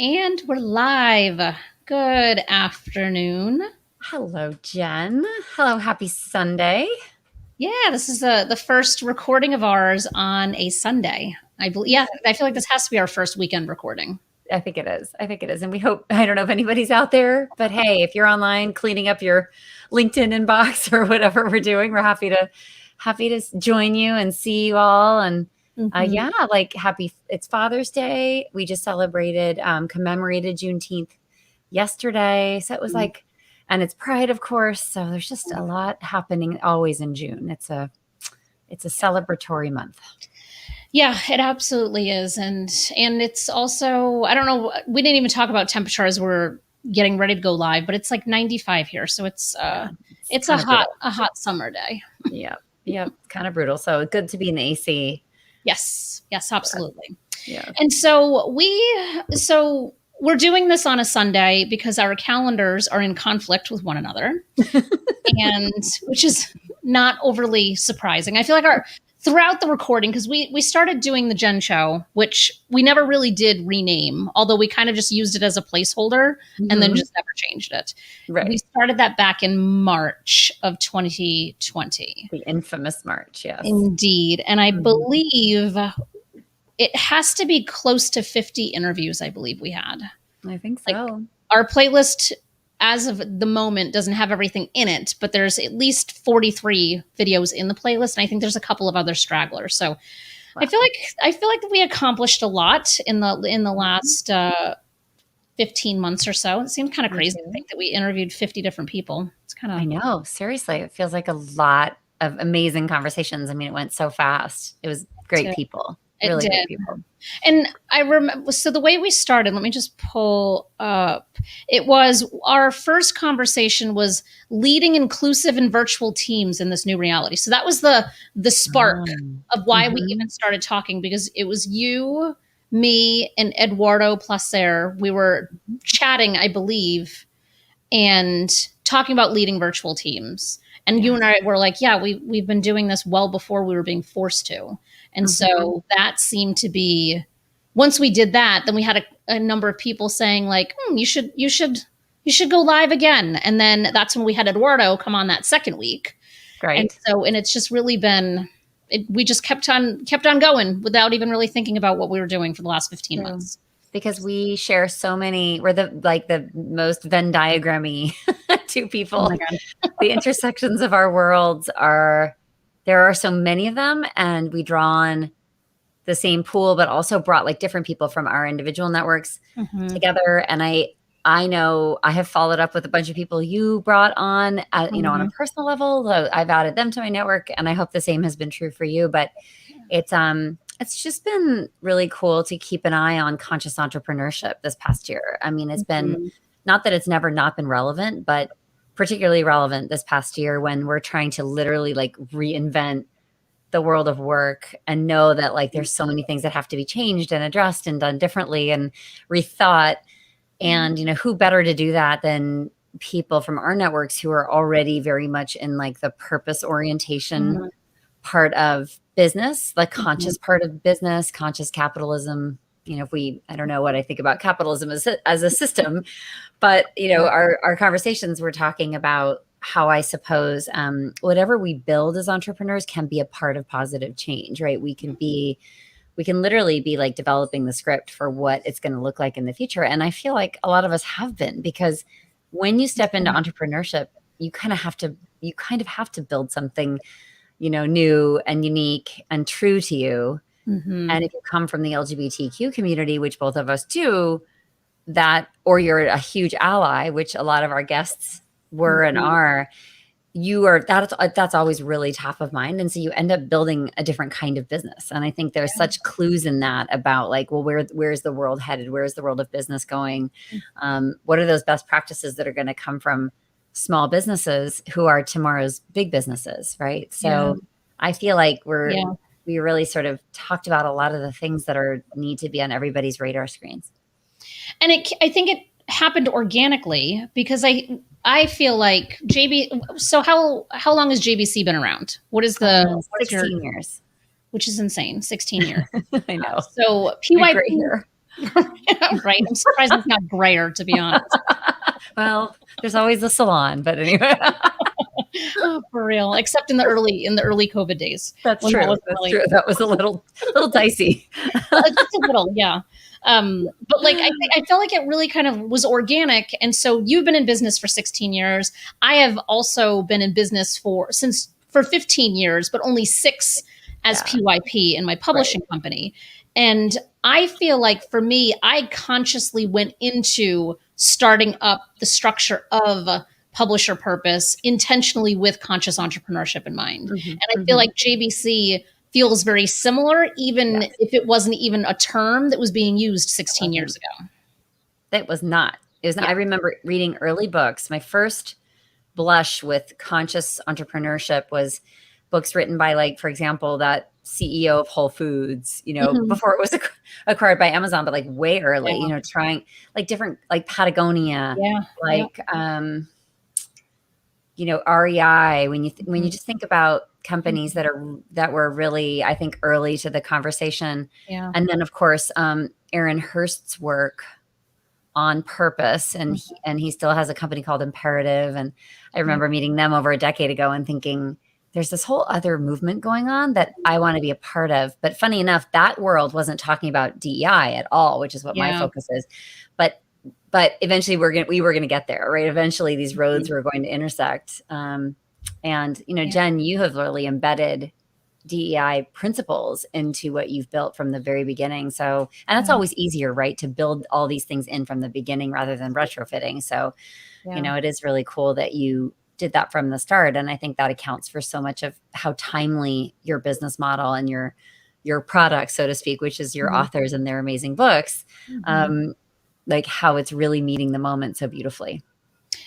And we're live. Good afternoon. Hello, Jen. Hello, happy Sunday. Yeah, this is the first recording of ours on a Sunday. I believe. Yeah, I feel like this has to be our first weekend recording. I think it is. I think it is. And we hope, I don't know if anybody's out there, but hey, if you're online cleaning up your LinkedIn inbox or whatever we're doing, we're happy to join you and see you all. And yeah, like it's Father's Day. We just celebrated, commemorated Juneteenth yesterday. So it was like, and it's Pride, of course. So there's just a lot happening always in June. It's a celebratory month. Yeah, it absolutely is. And it's also, I don't know, we didn't even talk about temperature as we're getting ready to go live, but it's like 95 here. So it's a hot summer day. Yeah. Kind of brutal. So good to be in the AC. Yes, absolutely. Yeah. And so we're doing this on a Sunday because our calendars are in conflict with one another, and which is not overly surprising. I feel like throughout the recording, because we started doing the Jen Show, which we never really did rename, although we kind of just used it as a placeholder and then just never changed it. Right. We started that back in March of 2020. The infamous March, yes. Indeed. And I believe it has to be close to 50 interviews, I believe we had. I think so. Like, our playlist, as of the moment, doesn't have everything in it, but there's at least 43 videos in the playlist, and I think there's a couple of other stragglers. So, wow. I feel like we accomplished a lot in the last 15 months or so. It seems kind of crazy to think that we interviewed 50 different people. It's kind of, I know, seriously, it feels like a lot of amazing conversations. I mean, it went so fast. It was great people. Really great people. And I remember, so the way we started, let me just pull up. It was, our first conversation was leading inclusive and virtual teams in this new reality. So that was the spark of why we even started talking, because it was you, me, and Eduardo Placer. We were chatting, I believe, and talking about leading virtual teams. And you and I were like, yeah, we've been doing this well before we were being forced to. And so that seemed to be, once we did that, then we had a number of people saying like, you should go live again. And then that's when we had Eduardo come on that second week. Right. And it's just really been, we just kept on going without even really thinking about what we were doing for the last 15 months. Because we share so many, we're the most Venn diagrammy two people. Oh my God. The intersections of our worlds there are so many of them, and we draw on the same pool, but also brought like different people from our individual networks together. And I know I have followed up with a bunch of people you brought on, on a personal level. So I've added them to my network, and I hope the same has been true for you. But it's just been really cool to keep an eye on conscious entrepreneurship this past year. I mean, it's been, not that it's never not been relevant, but particularly relevant this past year when we're trying to literally like reinvent the world of work and know that like there's so many things that have to be changed and addressed and done differently and rethought. And, who better to do that than people from our networks who are already very much in like the purpose orientation part of business, like conscious part of business, conscious capitalism. I don't know what I think about capitalism as a system, but, our conversations were talking about how I suppose whatever we build as entrepreneurs can be a part of positive change, right? We can literally be like developing the script for what it's going to look like in the future. And I feel like a lot of us have been, because when you step into entrepreneurship, you kind of have to build something, new and unique and true to you. And if you come from the LGBTQ community, which both of us do, or you're a huge ally, which a lot of our guests were and are, that's always really top of mind. And so you end up building a different kind of business. And I think there's such clues in that about like, well, where's the world headed? Where's the world of business going? What are those best practices that are going to come from small businesses who are tomorrow's big businesses, right? So I feel like we really sort of talked about a lot of the things that need to be on everybody's radar screens. And I think it happened organically because I feel like JB. So how long has JBC been around? What is 16 years, which is insane. 16 years. I know. So PYP. Right. I'm surprised it's not grayer, to be honest. Well, there's always the salon, but anyway. Oh, for real. Except in the early COVID days. That's When that true. was That's really true. That was a little dicey. just a little, yeah. But like I felt like it really kind of was organic. And so you've been in business for 16 years. I have also been in business for 15 years, but only 6 as PYP in my publishing company. And I feel like for me, I consciously went into starting up the structure of Publisher Purpose intentionally with conscious entrepreneurship in mind. And I feel like JBC feels very similar, even if it wasn't even a term that was being used 16 years ago. It was not. I remember reading early books. My first blush with conscious entrepreneurship was books written by, like, for example, that CEO of Whole Foods, before it was acquired by Amazon, but like way early, trying like different, like Patagonia, REI. When you just think about companies that were really, I think, early to the conversation. Yeah. And then of course, Aaron Hurst's work on purpose, and he still has a company called Imperative. And I remember meeting them over a decade ago and thinking, there's this whole other movement going on that I want to be a part of. But funny enough, that world wasn't talking about DEI at all, which is what my focus is. But eventually we were going to get there, right? Eventually these roads were going to intersect. And, Jen, you have really embedded DEI principles into what you've built from the very beginning. So, and that's always easier, right? To build all these things in from the beginning rather than retrofitting. So, it is really cool that you did that from the start. And I think that accounts for so much of how timely your business model and your product, so to speak, which is your authors and their amazing books, like how it's really meeting the moment so beautifully.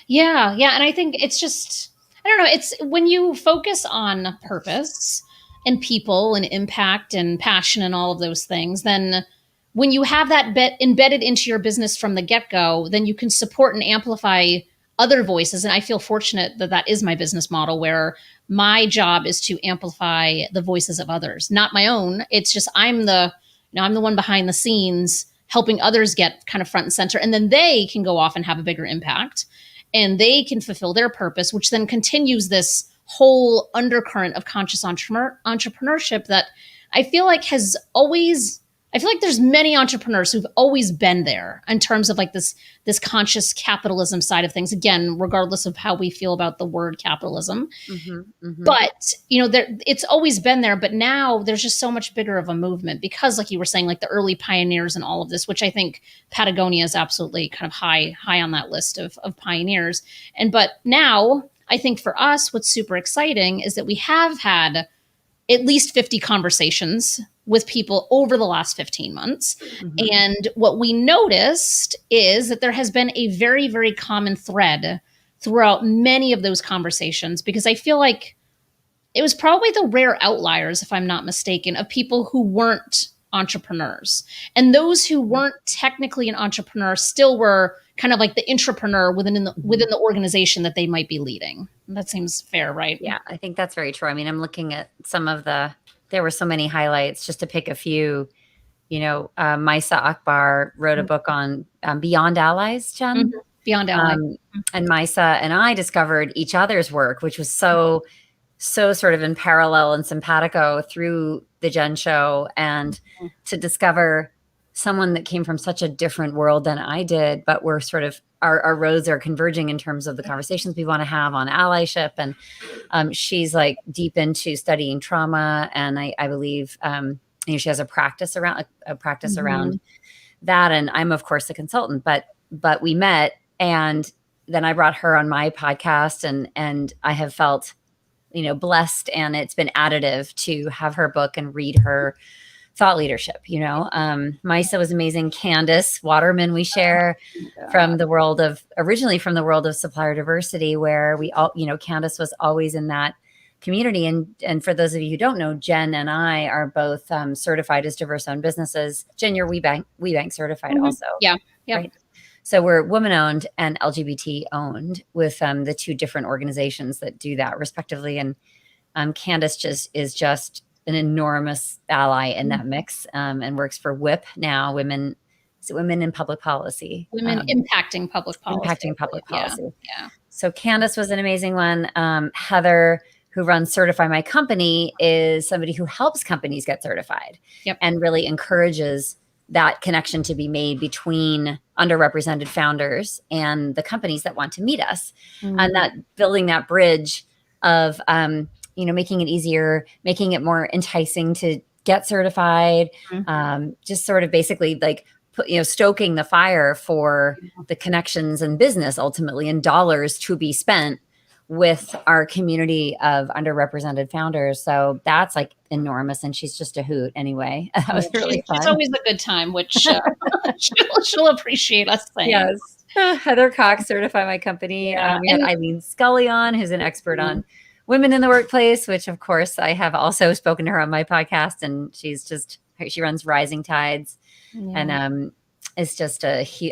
Yeah. Yeah. And I think it's just, I don't know, it's when you focus on purpose and people and impact and passion and all of those things, then when you have that embedded into your business from the get-go, then you can support and amplify other voices. And I feel fortunate that that is my business model, where my job is to amplify the voices of others, not my own. It's just I'm the one behind the scenes helping others get kind of front and center, and then they can go off and have a bigger impact, and they can fulfill their purpose, which then continues this whole undercurrent of conscious entrepreneurship that I feel like there's many entrepreneurs who've always been there in terms of like this conscious capitalism side of things, again, regardless of how we feel about the word capitalism. But it's always been there, but now there's just so much bigger of a movement because, like you were saying, like the early pioneers and all of this, which I think Patagonia is absolutely kind of high on that list of pioneers. But now I think for us, what's super exciting is that we have had at least 50 conversations with people over the last 15 months. And what we noticed is that there has been a very, very common thread throughout many of those conversations, because I feel like it was probably the rare outliers, if I'm not mistaken, of people who weren't entrepreneurs. And those who weren't technically an entrepreneur still were kind of like the intrapreneur within the organization that they might be leading. That seems fair, right? Yeah, I think that's very true. I mean, I'm looking at there were so many highlights, just to pick a few. Maisa Akbar wrote a book on Beyond Allies, Jen. Beyond Allies. And Maisa and I discovered each other's work, which was so sort of in parallel and simpatico through the Jen show, and to discover someone that came from such a different world than I did, but we're sort of, our roads are converging in terms of the conversations we want to have on allyship. And she's like deep into studying trauma. And I believe, she has a practice around that. And I'm of course a consultant, but we met, and then I brought her on my podcast, and I have felt, blessed, and it's been additive to have her book and read her thought leadership. Maisa was amazing. Candace Waterman, we share originally from the world of supplier diversity, where we all, Candace was always in that community. And for those of you who don't know, Jen and I are both certified as diverse owned businesses. Jen, you're WeBank certified also. Yeah. Right? So we're woman-owned and LGBT-owned with the two different organizations that do that respectively. And Candace is just an enormous ally in that mix, and works for WIP now, Women is it Women in Public Policy? Women impacting public policy. Impacting public policy. Yeah. So Candace was an amazing one. Heather, who runs Certify My Company, is somebody who helps companies get certified and really encourages that connection to be made between underrepresented founders and the companies that want to meet us. And that building that bridge of, making it easier, making it more enticing to get certified, just sort of basically like, stoking the fire for the connections and business ultimately and dollars to be spent with our community of underrepresented founders. So that's like enormous. And she's just a hoot anyway. That was really fun. It's always a good time, which she'll appreciate us saying. Yes. Heather Cox, Certify My Company. We had Eileen Scully on, who's an expert on women in the workplace, which of course I have also spoken to her on my podcast, and she runs Rising Tides and is just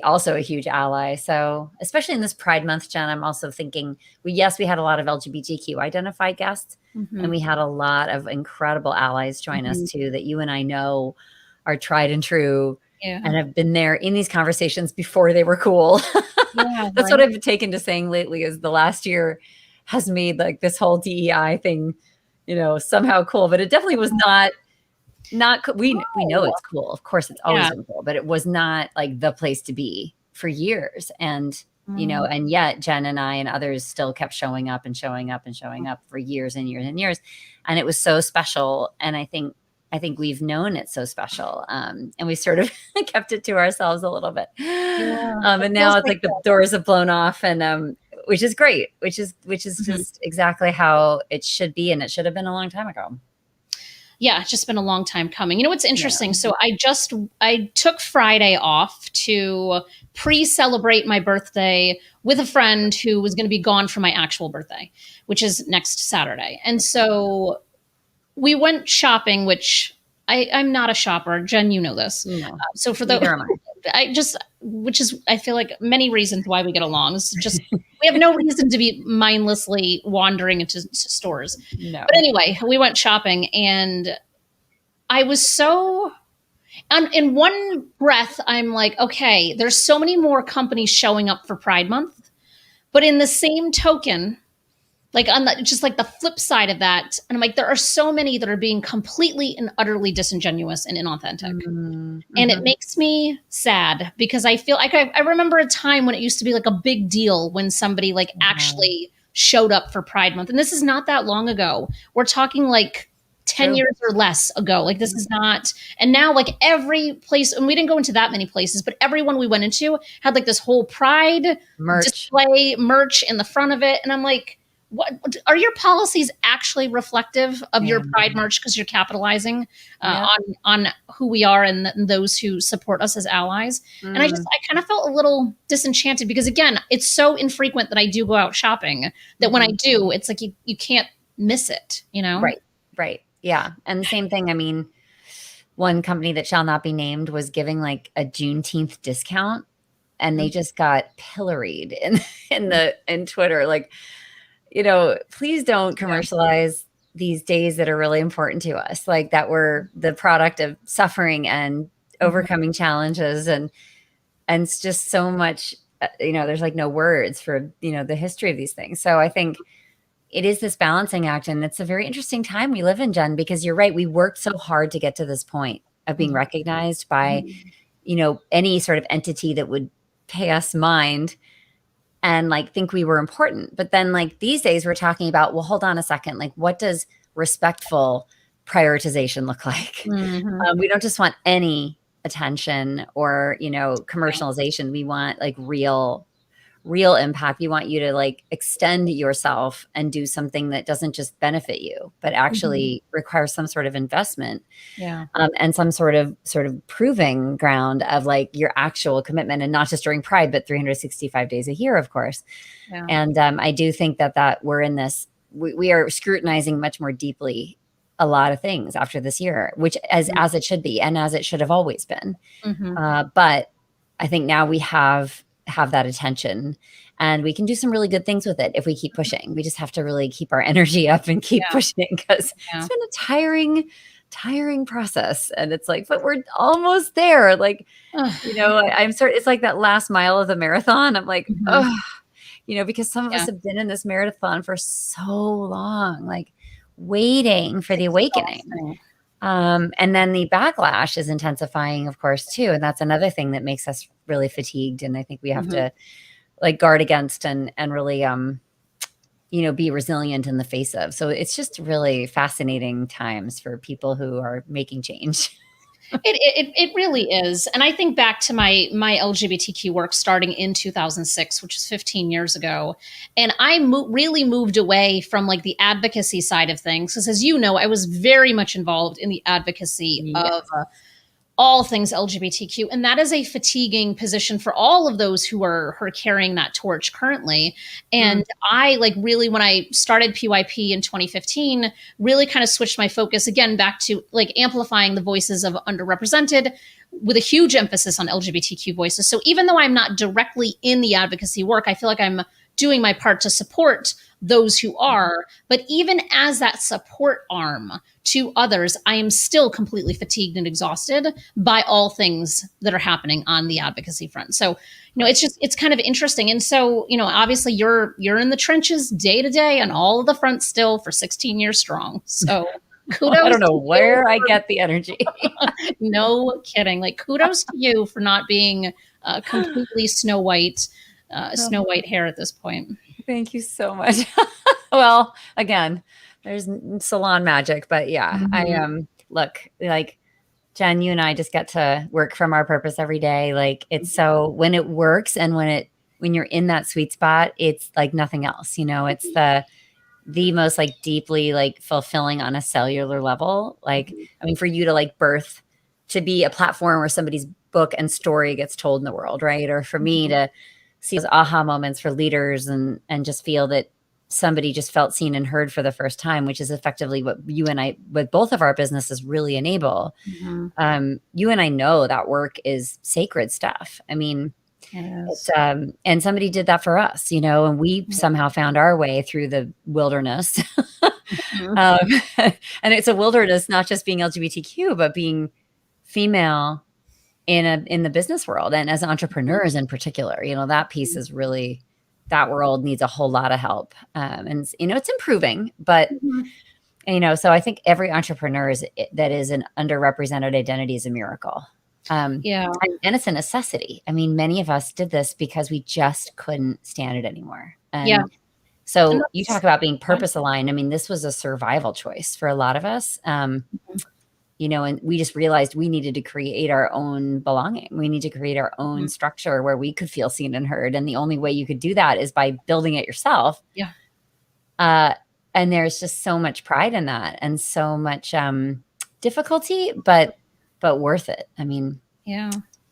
also a huge ally. So especially in this Pride Month, Jen, I'm also thinking we had a lot of LGBTQ identified guests and we had a lot of incredible allies join us too, that you and I know are tried and true and have been there in these conversations before they were cool. That's what I've taken to saying lately is the last year has made like this whole DEI thing, somehow cool, but it definitely was not we know it's cool. Of course it's always been cool, but it was not like the place to be for years. And, and yet Jen and I and others still kept showing up and showing up and showing up for years and years and years. And it was so special. And I think we've known it's so special. And we sort of kept it to ourselves a little bit. And now it's like the doors have blown off and, which is great, which is just exactly how it should be. And it should have been a long time ago. Yeah, it's just been a long time coming. You know what's interesting? Yeah. So I took Friday off to pre-celebrate my birthday with a friend who was going to be gone for my actual birthday, which is next Saturday. And so we went shopping, which I'm not a shopper. Jen, you know this. No, so for I feel like many reasons why we get along. It's just, we have no reason to be mindlessly wandering into stores. No. But anyway, we went shopping and I was so, in one breath, I'm like, okay, there's so many more companies showing up for Pride Month. But in the same token, like just like the flip side of that, and I'm like, there are so many that are being completely and utterly disingenuous and inauthentic. And it makes me sad because I feel like I remember a time when it used to be like a big deal when somebody like actually showed up for Pride Month. And this is not that long ago. We're talking like 10 years or less ago. Like this is not, and now like every place, and we didn't go into that many places, but everyone we went into had like this whole Pride display merch in the front of it. And I'm like, what are your policies actually reflective of your Pride merch because you're capitalizing on who we are and those who support us as allies? And I kind of felt a little disenchanted because again, it's so infrequent that I do go out shopping that when I do, it's like you can't miss it, Right. Yeah. And the same thing. I mean, one company that shall not be named was giving like a Juneteenth discount and they just got pilloried in Twitter. Like, please don't commercialize these days that are really important to us, like that we're the product of suffering and overcoming challenges. And it's just so much, there's like no words for, the history of these things. So I think it is this balancing act. And it's a very interesting time we live in, Jen, because you're right. We worked so hard to get to this point of being recognized by, any sort of entity that would pay us mind and like think we were important. But then like these days we're talking about, well, hold on a second. Like what does respectful prioritization look like? We don't just want any attention or, commercialization. We want like real impact. We want you to like extend yourself and do something that doesn't just benefit you, but actually requires some sort of investment and some sort of proving ground of like your actual commitment, and not just during Pride, but 365 days a year, of course. Yeah. And I do think that we're in this, we are scrutinizing much more deeply a lot of things after this year, which as it should be, and as it should have always been. But I think now we have that attention and we can do some really good things with it if we keep pushing. We just have to really keep our energy up and keep pushing because it's been a tiring tiring process. And it's like, but we're almost there. Like, it's like that last mile of the marathon. I'm like, oh, because some of us have been in this marathon for so long, like waiting for the awakening. And then the backlash is intensifying, of course, too. And that's another thing that makes us really fatigued. And I think we have to like guard against and really, be resilient in the face of. So it's just really fascinating times for people who are making change. It really is. And I think back to my LGBTQ work starting in 2006, which is 15 years ago. And I really moved away from like the advocacy side of things. Because as you know, I was very much involved in the advocacy of all things LGBTQ. And that is a fatiguing position for all of those who are carrying that torch currently. And I really, when I started PYP in 2015, really kind of switched my focus again back to like amplifying the voices of underrepresented with a huge emphasis on LGBTQ voices. So even though I'm not directly in the advocacy work, I feel like I'm doing my part to support those who are. But even as that support arm to others, I am still completely fatigued and exhausted by all things that are happening on the advocacy front. So, it's kind of interesting. And so, obviously you're in the trenches day to day on all of the fronts still for 16 years strong. So kudos. I don't know where I get the energy. No kidding. Like kudos to you for not being completely Snow White hair at this point. Thank you so much. Well, again, there's salon magic, but yeah, I look, like Jen, you and I just get to work from our purpose every day. Like it's so when it works and when you're in that sweet spot, it's like nothing else, it's the most like deeply like fulfilling on a cellular level. Like, I mean, for you to like birth, to be a platform where somebody's book and story gets told in the world, right? Or for me to see those aha moments for leaders and just feel that somebody just felt seen and heard for the first time, which is effectively what you and I, with both of our businesses really enable. You and I know that work is sacred stuff. I mean, it's, and somebody did that for us, and we somehow found our way through the wilderness. And it's a wilderness, not just being LGBTQ, but being female in the business world and as entrepreneurs in particular. That piece is really, that world needs a whole lot of help. And it's improving, but so I think every entrepreneur that is an underrepresented identity is a miracle. And it's a necessity. I mean, many of us did this because we just couldn't stand it anymore. So you talk about being purpose aligned. I mean, this was a survival choice for a lot of us. And we just realized we needed to create our own belonging. We need to create our own structure where we could feel seen and heard. And the only way you could do that is by building it yourself. And there's just so much pride in that and so much difficulty, but worth it. I mean,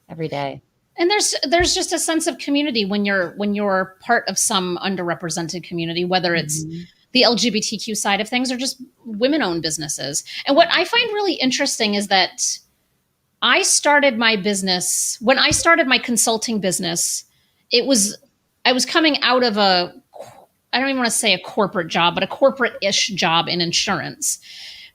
every day. And there's just a sense of community when you're part of some underrepresented community, whether it's the LGBTQ side of things or just women-owned businesses. And what I find really interesting is that I started my business, when I started my consulting business, I was coming out of I don't even want to say a corporate job, but a corporate-ish job in insurance.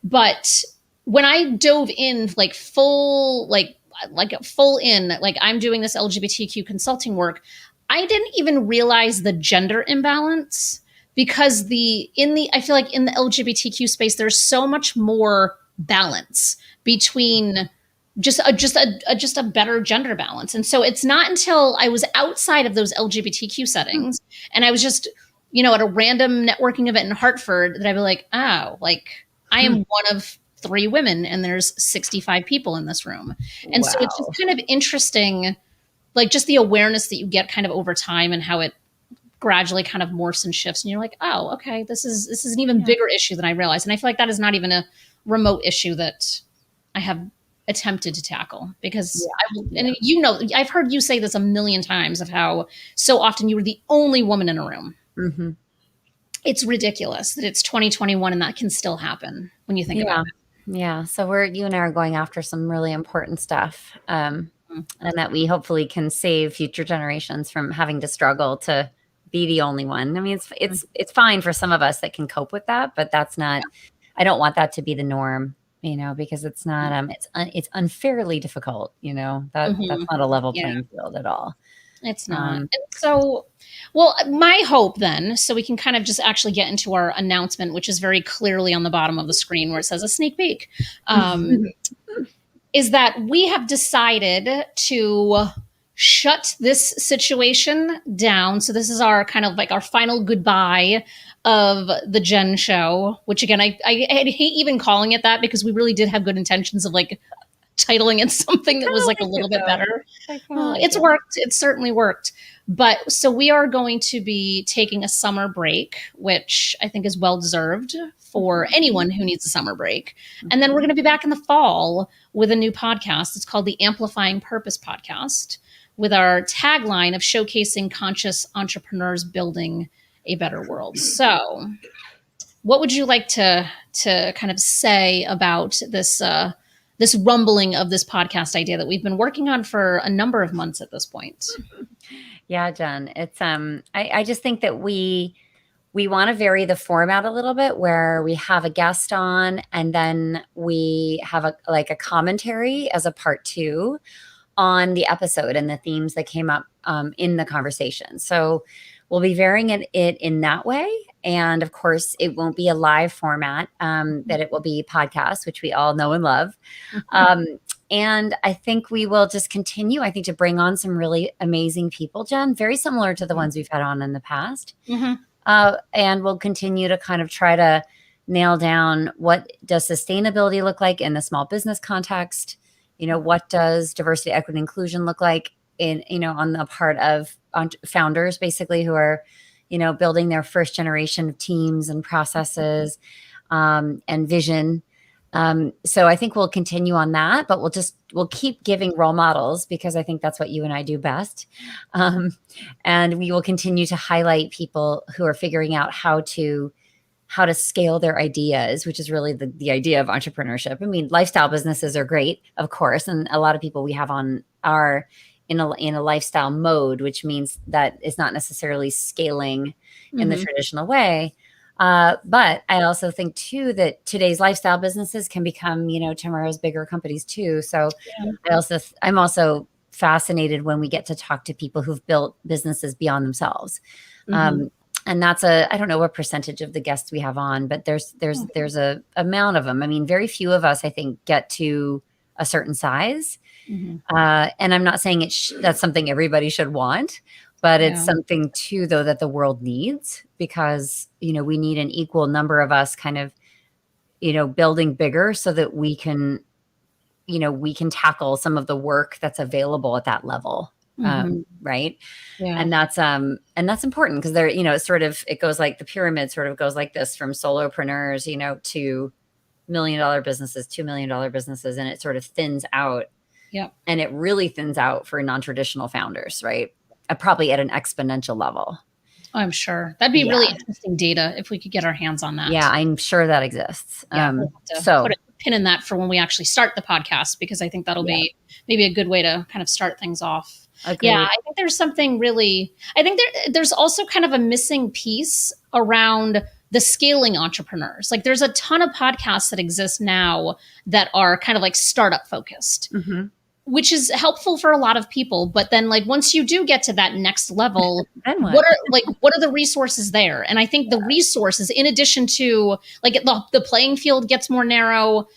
But when I dove in like full in, like I'm doing this LGBTQ consulting work, I didn't even realize the gender imbalance. Because I feel like in the LGBTQ space, there's so much more balance between just a better gender balance. And so it's not until I was outside of those LGBTQ settings and I was just, at a random networking event in Hartford that I'd be like, oh, like I am one of 3 women and there's 65 people in this room. And so it's just kind of interesting, like just the awareness that you get kind of over time and how it gradually kind of morphs and shifts. And you're like, oh, okay, this is an even bigger issue than I realized. And I feel like that is not even a remote issue that I have attempted to tackle because and I've heard you say this a million times of how so often you were the only woman in a room. It's ridiculous that it's 2021 and that can still happen when you think about it. Yeah. So you and I are going after some really important stuff. And that we hopefully can save future generations from having to struggle to be the only one. I mean, it's fine for some of us that can cope with that, but that's not, I don't want that to be the norm. because it's not, it's unfairly difficult, that's not a level Yeah. playing field at all. It's not. And so, well, my hope then, so we can kind of just actually get into our announcement, which is very clearly on the bottom of the screen where it says a sneak peek, is that we have decided to shut this situation down. So this is our kind of like our final goodbye of the Jen show, which again, I hate even calling it that because we really did have good intentions of like titling it something that was like a little bit better. It's worked. It certainly worked. But so we are going to be taking a summer break, which I think is well deserved for anyone who needs a summer break. And then we're going to be back in the fall with a new podcast. It's called the Amplifying Purpose podcast, with our tagline of showcasing conscious entrepreneurs building a better world. So what would you like to kind of say about this this rumbling of this podcast idea that we've been working on for a number of months at this point? Yeah, Jen, it's I just think that we want to vary the format a little bit, where we have a guest on and then we have a commentary as a part 2 on the episode and the themes that came up in the conversation. So we'll be varying it in that way. And of course, it won't be a live format, that it will be podcast, which we all know and love. And I think we will just continue, I think, to bring on some really amazing people, Jen, very similar to the ones we've had on in the past. And we'll continue to kind of try to nail down, what does sustainability look like in the small business context? What does diversity, equity, inclusion look like on the part of founders, basically, who are, building their first generation of teams and processes and vision. So I think we'll continue on that, but we'll keep giving role models, because I think that's what you and I do best. And we will continue to highlight people who are figuring out how to scale their ideas, which is really the idea of entrepreneurship. I mean, lifestyle businesses are great, of course. And a lot of people we have on are in a lifestyle mode, which means that it's not necessarily scaling in the traditional way. But I also think too, that today's lifestyle businesses can become, tomorrow's bigger companies too. So I'm also fascinated when we get to talk to people who've built businesses beyond themselves. And that's I don't know what percentage of the guests we have on, but there's a amount of them. I mean, very few of us, I think, get to a certain size. And I'm not saying that's something everybody should want, but it's something too, though, that the world needs, because, we need an equal number of us kind of, building bigger, so that we can tackle some of the work that's available at that level. Right. Yeah. And that's important, because there, it goes like the pyramid sort of goes like this, from solopreneurs, to $1 million businesses, $2 million businesses, and it sort of thins out. Yeah. And it really thins out for non-traditional founders, right? Probably at an exponential level. I'm sure that'd be really interesting data if we could get our hands on that. Yeah, I'm sure that exists. We'll put a pin in that for when we actually start the podcast, because I think that'll be maybe a good way to kind of start things off. Agreed. Yeah, I think there's something really, I think there's also kind of a missing piece around the scaling entrepreneurs. Like, there's a ton of podcasts that exist now that are kind of like startup focused, which is helpful for a lot of people. But then, like, once you do get to that next level, what are the resources there? And I think the resources, in addition to like the playing field gets more narrow,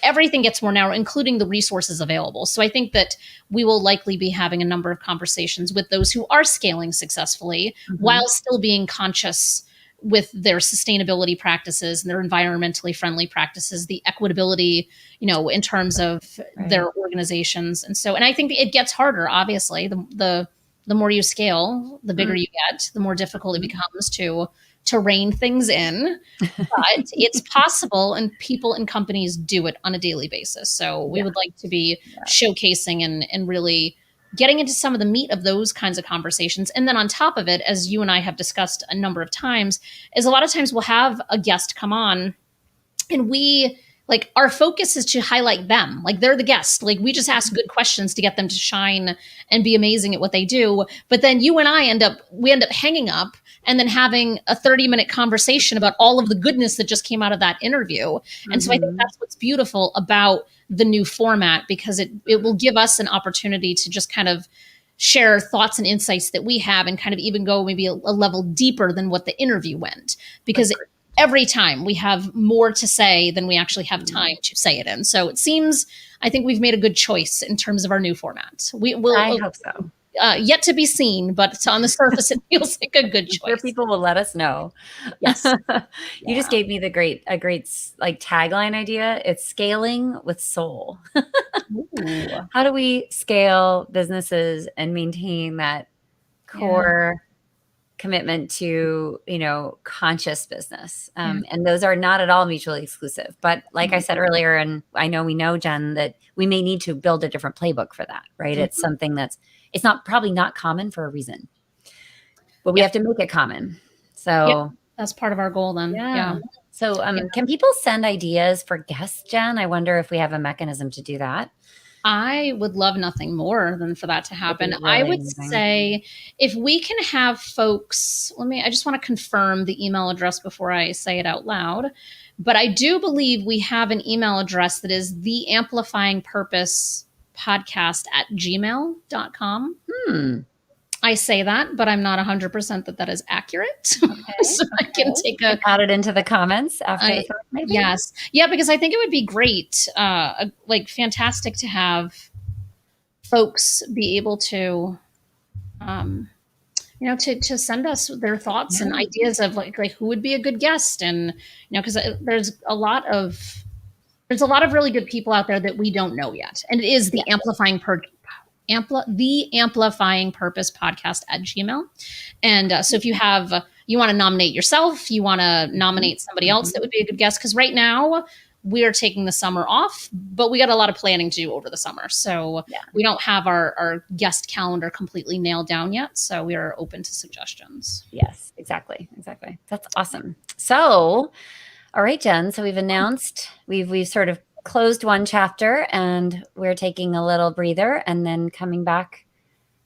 everything gets more narrow, including the resources available. So I think that we will likely be having a number of conversations with those who are scaling successfully while still being conscious with their sustainability practices and their environmentally friendly practices, the equitability, in terms of their organizations. And I think it gets harder, obviously. The more you scale, the bigger you get, the more difficult it becomes to rein things in. But it's possible, and people and companies do it on a daily basis. So we would like to be showcasing and really getting into some of the meat of those kinds of conversations. And then on top of it, as you and I have discussed a number of times, is a lot of times we'll have a guest come on and we like our focus is to highlight them. Like they're the guest. Like we just ask good questions to get them to shine and be amazing at what they do. But then you and I end up hanging up and then having a 30-minute conversation about all of the goodness that just came out of that interview. And so I think that's what's beautiful about the new format, because it will give us an opportunity to just kind of share thoughts and insights that we have and kind of even go maybe a level deeper than what the interview went, because every time we have more to say than we actually have time to say it in. So it seems, I think we've made a good choice in terms of our new format. I hope so. Yet to be seen, but on the surface, it feels like a good choice. Sure, people will let us know. Yes. You just gave me a great like tagline idea. It's scaling with soul. How do we scale businesses and maintain that core commitment to, conscious business? And those are not at all mutually exclusive. But like I said earlier, and I know we know, Jen, that we may need to build a different playbook for that, right? It's something it's probably not common for a reason, but we have to make it common. So that's part of our goal then. Yeah. So can people send ideas for guests, Jen? I wonder if we have a mechanism to do that. I would love nothing more than for that to happen. Really I would say if we can have folks, I just want to confirm the email address before I say it out loud. But I do believe we have an email address that is the Amplifying Purpose podcast at gmail.com. I say that, but I'm not 100% that is accurate. Okay, so I can add it into the comments after the fact, maybe. Yes. Yeah, because I think it would be great, fantastic to have folks be able to, to send us their thoughts and ideas of like who would be a good guest. And, because there's a lot of really good people out there that we don't know yet. And it is the Amplifying Purpose podcast at Gmail. And so if you want to nominate yourself, you want to nominate somebody else that would be a good guest. Because right now we are taking the summer off, but we got a lot of planning to do over the summer. So we don't have our guest calendar completely nailed down yet. So we are open to suggestions. Yes, exactly. That's awesome. So, all right, Jen. So we've announced, we've sort of closed one chapter and we're taking a little breather and then coming back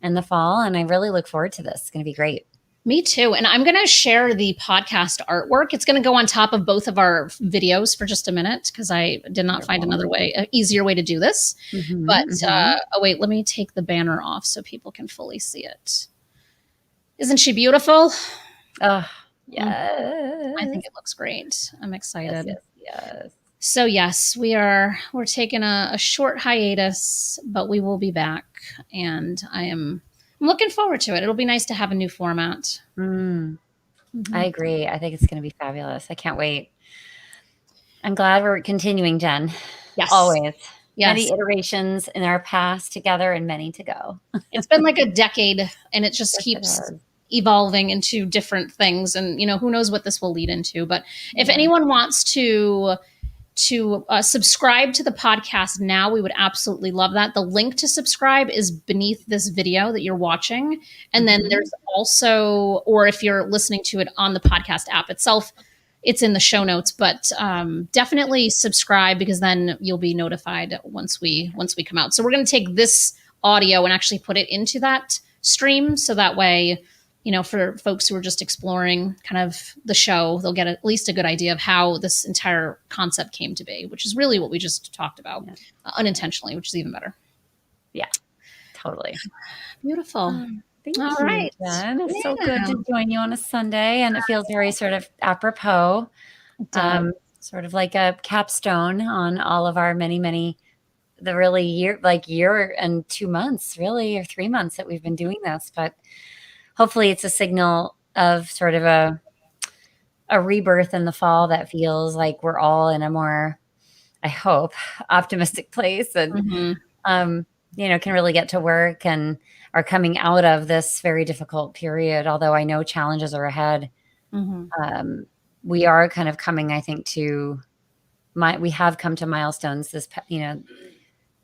in the fall. And I really look forward to this. It's going to be great. Me too. And I'm going to share the podcast artwork. It's going to go on top of both of our videos for just a minute because I did not find an easier way to do this. But wait, let me take the banner off so people can fully see it. Isn't she beautiful? Yeah. I think it looks great. I'm excited. Yes. So yes, we're taking a short hiatus, but we will be back, and I'm looking forward to it. It'll be nice to have a new format. I agree. I think it's going to be fabulous. I can't wait. I'm glad we're continuing, Jen. Yes. Always. Yes. Many iterations in our past together and many to go. It's been like a decade, and it just keeps evolving into different things. And, who knows what this will lead into. But if anyone wants to subscribe to the podcast now, we would absolutely love that. The link to subscribe is beneath this video that you're watching. And then there's also, or if you're listening to it on the podcast app itself, it's in the show notes, but definitely subscribe because then you'll be notified once we come out. So we're going to take this audio and actually put it into that stream. So that way, for folks who are just exploring kind of the show, they'll get at least a good idea of how this entire concept came to be, which is really what we just talked about unintentionally, which is even better. Yeah, totally. Beautiful. Thank you, right, Jen. It's so good to join you on a Sunday, and it feels very sort of apropos, sort of like a capstone on all of our many, the really year and 2 months, really, or 3 months that we've been doing this, but hopefully it's a signal of sort of a rebirth in the fall that feels like we're all in a more, I hope, optimistic place and, can really get to work and are coming out of this very difficult period. Although I know challenges are ahead. We are kind of coming, I think, we have come to milestones this,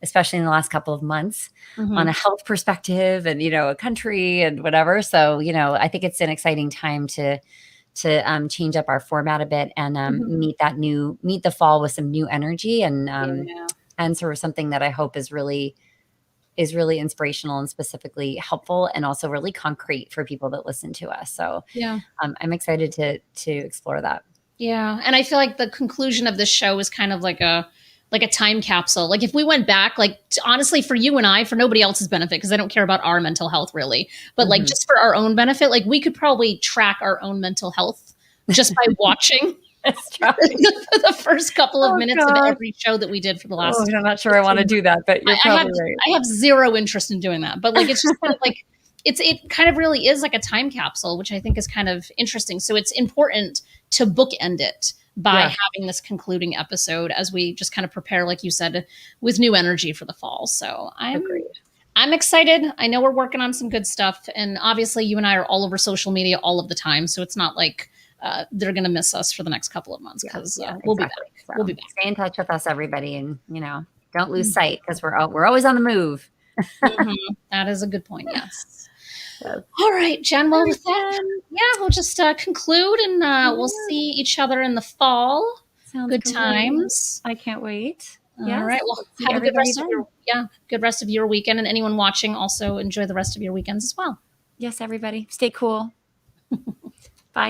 especially in the last couple of months on a health perspective and, a country and whatever. So, I think it's an exciting time to change up our format a bit and meet the fall with some new energy and sort of something that I hope is really inspirational and specifically helpful and also really concrete for people that listen to us. So I'm excited to explore that. Yeah. And I feel like the conclusion of this show is kind of like a time capsule. Like if we went back, honestly, for you and I, for nobody else's benefit, because I don't care about our mental health really, but like just for our own benefit, like we could probably track our own mental health just by watching the first couple of minutes of every show that we did for the last. I'm not sure I want to do that, but you're probably right. I have zero interest in doing that, but like, it's just kind of like, it kind of really is like a time capsule, which I think is kind of interesting. So it's important to bookend it by having this concluding episode as we just kind of prepare, like you said, with new energy for the fall. So I'm excited. I know we're working on some good stuff. And obviously you and I are all over social media all of the time. So it's not like they're going to miss us for the next couple of months because we'll be back. So we'll be back. Stay in touch with us, everybody. And, don't lose sight because we're always on the move. That is a good point. Yes. All right, Jen. Well, with that, we'll just conclude and we'll see each other in the fall. Sounds good great. Times. I can't wait. All right. Well, have a good rest of your weekend, and anyone watching also enjoy the rest of your weekends as well. Yes, everybody. Stay cool.